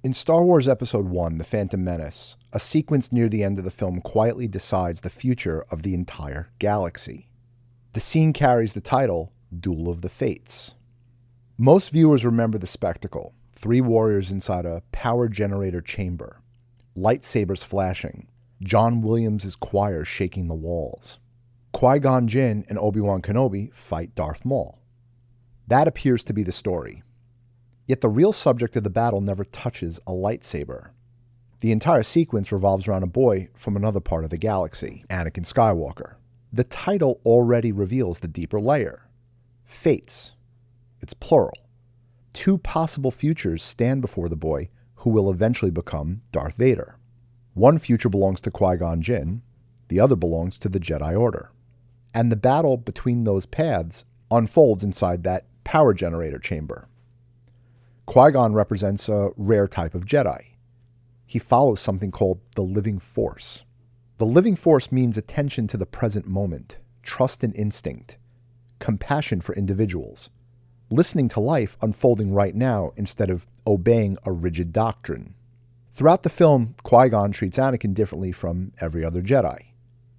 In Star Wars Episode 1, The Phantom Menace, a sequence near the end of the film quietly decides the future of the entire galaxy. The scene carries the title, Duel of the Fates. Most viewers remember the spectacle: three warriors inside a power generator chamber, lightsabers flashing, John Williams' choir shaking the walls. Qui-Gon Jinn and Obi-Wan Kenobi fight Darth Maul. That appears to be the story. Yet the real subject of the battle never touches a lightsaber. The entire sequence revolves around a boy from another part of the galaxy, Anakin Skywalker. The title already reveals the deeper layer. Fates. It's plural. Two possible futures stand before the boy who will eventually become Darth Vader. One future belongs to Qui-Gon Jinn, the other belongs to the Jedi Order. And the battle between those paths unfolds inside that power generator chamber. Qui-Gon represents a rare type of Jedi. He follows something called the living force. The living force means attention to the present moment, trust and instinct, compassion for individuals, listening to life unfolding right now instead of obeying a rigid doctrine. Throughout the film, Qui-Gon treats Anakin differently from every other Jedi.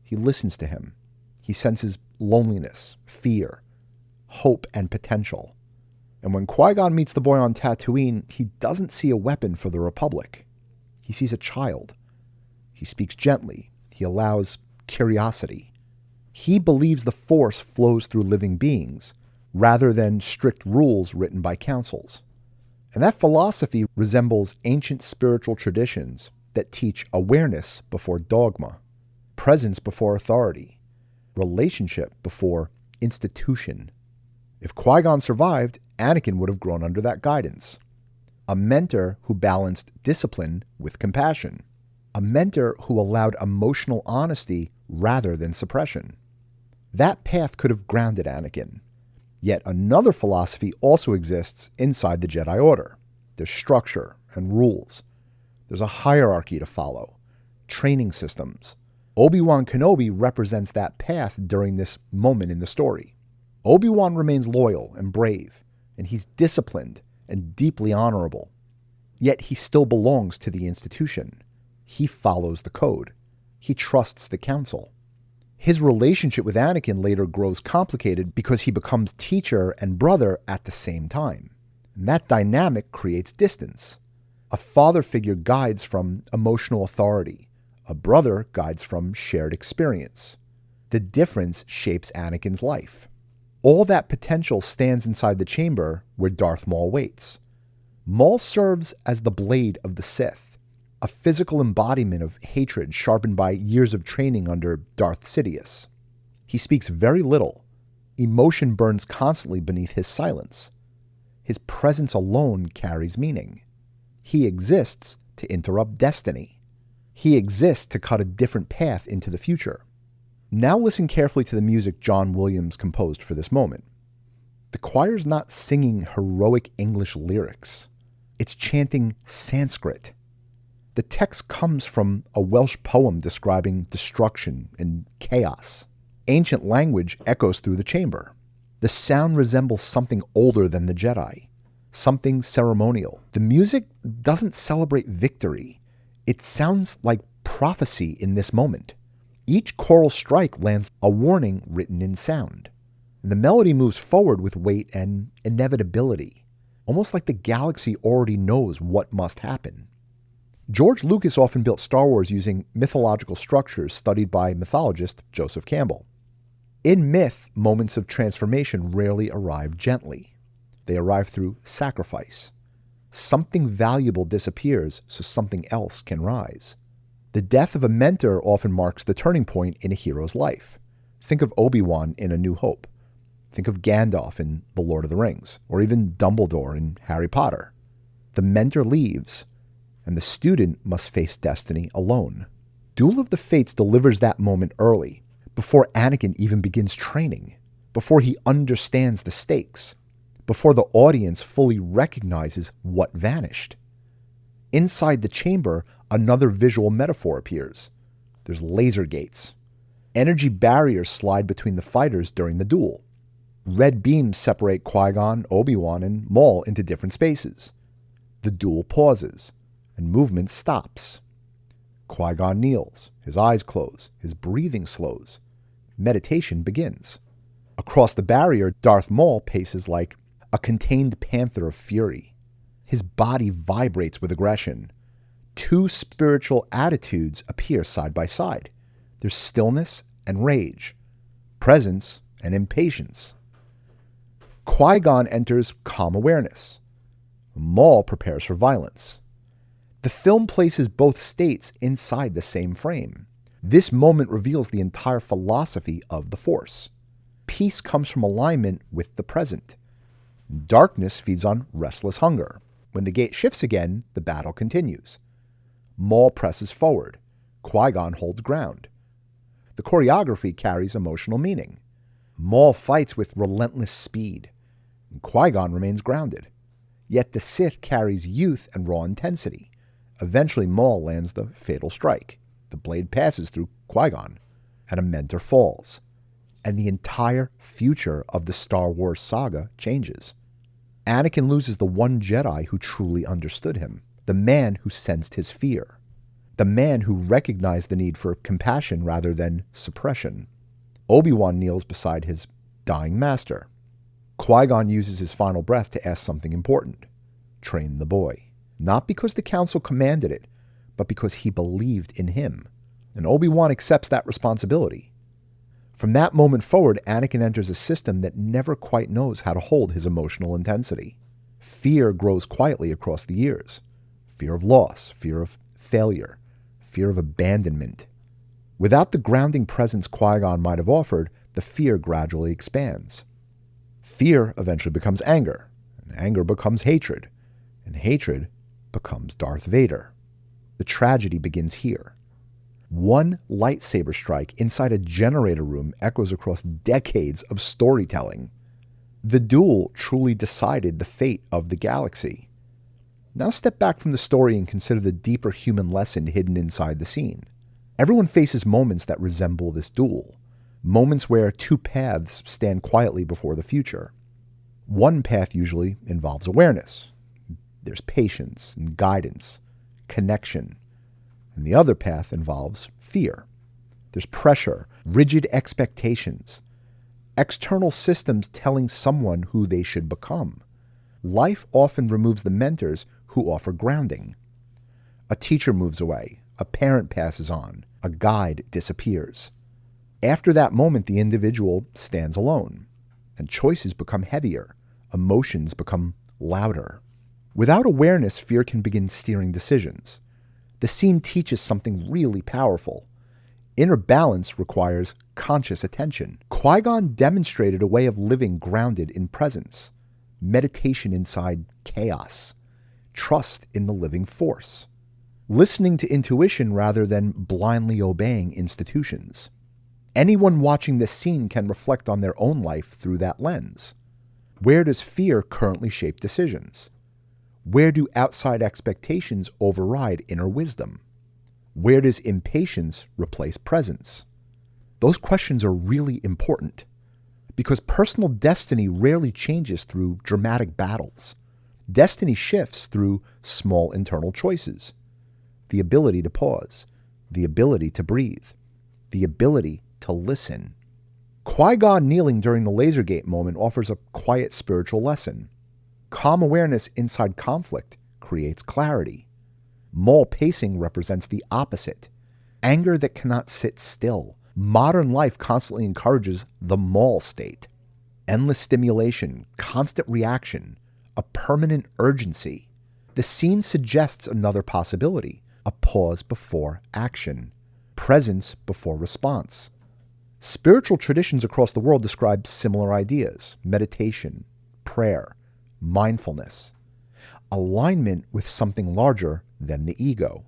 He listens to him. He senses loneliness, fear, hope, and potential. And when Qui-Gon meets the boy on Tatooine, he doesn't see a weapon for the Republic. He sees a child. He speaks gently. He allows curiosity. He believes the Force flows through living beings, rather than strict rules written by councils. And that philosophy resembles ancient spiritual traditions that teach awareness before dogma, presence before authority, relationship before institution. If Qui-Gon survived, Anakin would have grown under that guidance. A mentor who balanced discipline with compassion. A mentor who allowed emotional honesty rather than suppression. That path could have grounded Anakin. Yet another philosophy also exists inside the Jedi Order. There's structure and rules. There's a hierarchy to follow. Training systems. Obi-Wan Kenobi represents that path during this moment in the story. Obi-Wan remains loyal and brave, and he's disciplined and deeply honorable. Yet he still belongs to the institution. He follows the code. He trusts the council. His relationship with Anakin later grows complicated because he becomes teacher and brother at the same time. And that dynamic creates distance. A father figure guides from emotional authority. A brother guides from shared experience. The difference shapes Anakin's life. All that potential stands inside the chamber where Darth Maul waits. Maul serves as the blade of the Sith, a physical embodiment of hatred sharpened by years of training under Darth Sidious. He speaks very little. Emotion burns constantly beneath his silence. His presence alone carries meaning. He exists to interrupt destiny. He exists to cut a different path into the future. Now listen carefully to the music John Williams composed for this moment. The choir's not singing heroic English lyrics. It's chanting Sanskrit. The text comes from a Welsh poem describing destruction and chaos. Ancient language echoes through the chamber. The sound resembles something older than the Jedi, something ceremonial. The music doesn't celebrate victory. It sounds like prophecy in this moment. Each choral strike lands a warning written in sound. The melody moves forward with weight and inevitability, almost like the galaxy already knows what must happen. George Lucas often built Star Wars using mythological structures studied by mythologist Joseph Campbell. In myth, moments of transformation rarely arrive gently. They arrive through sacrifice. Something valuable disappears so something else can rise. The death of a mentor often marks the turning point in a hero's life. Think of Obi-Wan in A New Hope. Think of Gandalf in The Lord of the Rings, or even Dumbledore in Harry Potter. The mentor leaves, and the student must face destiny alone. Duel of the Fates delivers that moment early, before Anakin even begins training, before he understands the stakes, before the audience fully recognizes what vanished. Inside the chamber, another visual metaphor appears. There's laser gates. Energy barriers slide between the fighters during the duel. Red beams separate Qui-Gon, Obi-Wan, and Maul into different spaces. The duel pauses. and movement stops. Qui-Gon kneels, his eyes close, his breathing slows. Meditation begins. Across the barrier, Darth Maul paces like a contained panther of fury. His body vibrates with aggression. Two spiritual attitudes appear side by side. There's stillness and rage, presence and impatience. Qui-Gon enters calm awareness. Maul prepares for violence. The film places both states inside the same frame. This moment reveals the entire philosophy of the Force. Peace comes from alignment with the present. Darkness feeds on restless hunger. When the gate shifts again, the battle continues. Maul presses forward. Qui-Gon holds ground. The choreography carries emotional meaning. Maul fights with relentless speed, and Qui-Gon remains grounded. Yet the Sith carries youth and raw intensity. Eventually, Maul lands the fatal strike. The blade passes through Qui-Gon, and a mentor falls. And the entire future of the Star Wars saga changes. Anakin loses the one Jedi who truly understood him, the man who sensed his fear, the man who recognized the need for compassion rather than suppression. Obi-Wan kneels beside his dying master. Qui-Gon uses his final breath to ask something important. Train the boy. Not because the council commanded it, but because he believed in him. And Obi-Wan accepts that responsibility. From that moment forward, Anakin enters a system that never quite knows how to hold his emotional intensity. Fear grows quietly across the years. Fear of loss, fear of failure, fear of abandonment. Without the grounding presence Qui-Gon might have offered, the fear gradually expands. Fear eventually becomes anger, and anger becomes hatred, and hatred becomes Darth Vader. The tragedy begins here. One lightsaber strike inside a generator room echoes across decades of storytelling. The duel truly decided the fate of the galaxy. Now step back from the story and consider the deeper human lesson hidden inside the scene. Everyone faces moments that resemble this duel, moments where two paths stand quietly before the future. One path usually involves awareness. There's patience and guidance, connection. And the other path involves fear. There's pressure, rigid expectations, external systems telling someone who they should become. Life often removes the mentors who offer grounding. A teacher moves away, a parent passes on, a guide disappears. After that moment, the individual stands alone, and choices become heavier, emotions become louder. Without awareness, fear can begin steering decisions. The scene teaches something really powerful. Inner balance requires conscious attention. Qui-Gon demonstrated a way of living grounded in presence, meditation inside chaos, trust in the living force, listening to intuition rather than blindly obeying institutions. Anyone watching this scene can reflect on their own life through that lens. Where does fear currently shape decisions? Where do outside expectations override inner wisdom? Where does impatience replace presence? Those questions are really important because personal destiny rarely changes through dramatic battles. Destiny shifts through small internal choices. The ability to pause, the ability to breathe, the ability to listen. Qui-Gon kneeling during the laser gate moment offers a quiet spiritual lesson. Calm awareness inside conflict creates clarity. Maul pacing represents the opposite. Anger that cannot sit still. Modern life constantly encourages the Maul state. Endless stimulation, constant reaction, a permanent urgency. The scene suggests another possibility, a pause before action, presence before response. Spiritual traditions across the world describe similar ideas: meditation, prayer, mindfulness, alignment with something larger than the ego.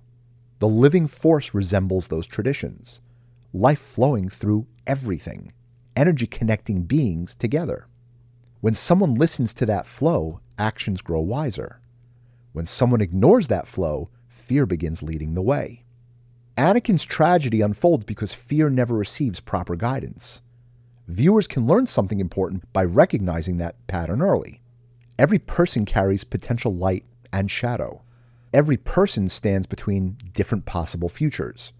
The living force resembles those traditions, life flowing through everything, energy connecting beings together. When someone listens to that flow, actions grow wiser. When someone ignores that flow, fear begins leading the way. Anakin's tragedy unfolds because fear never receives proper guidance. Viewers can learn something important by recognizing that pattern early. Every person carries potential light and shadow. Every person stands between different possible futures.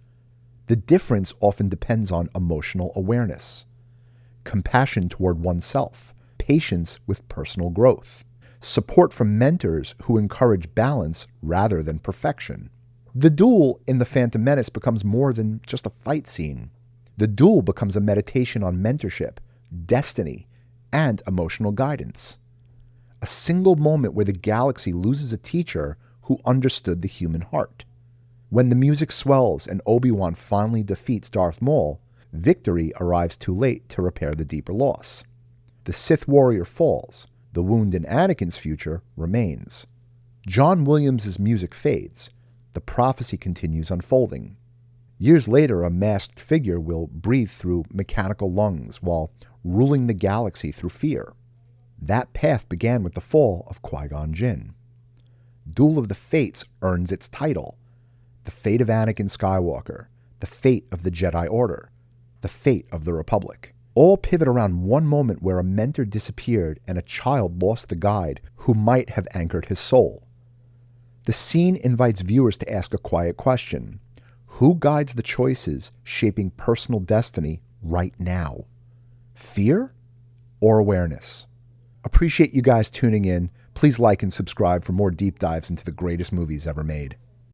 The difference often depends on emotional awareness, compassion toward oneself, patience with personal growth, support from mentors who encourage balance rather than perfection. The duel in The Phantom Menace becomes more than just a fight scene. The duel becomes a meditation on mentorship, destiny, and emotional guidance. A single moment where the galaxy loses a teacher who understood the human heart. When the music swells and Obi-Wan finally defeats Darth Maul, victory arrives too late to repair the deeper loss. The Sith warrior falls. The wound in Anakin's future remains. John Williams' music fades. The prophecy continues unfolding. Years later, a masked figure will breathe through mechanical lungs while ruling the galaxy through fear. That path began with the fall of Qui-Gon Jinn. Duel of the Fates earns its title. The fate of Anakin Skywalker, the fate of the Jedi Order, the fate of the Republic. All pivot around one moment where a mentor disappeared and a child lost the guide who might have anchored his soul. The scene invites viewers to ask a quiet question. Who guides the choices shaping personal destiny right now? Fear or awareness? Appreciate you guys tuning in. Please like and subscribe for more deep dives into the greatest movies ever made.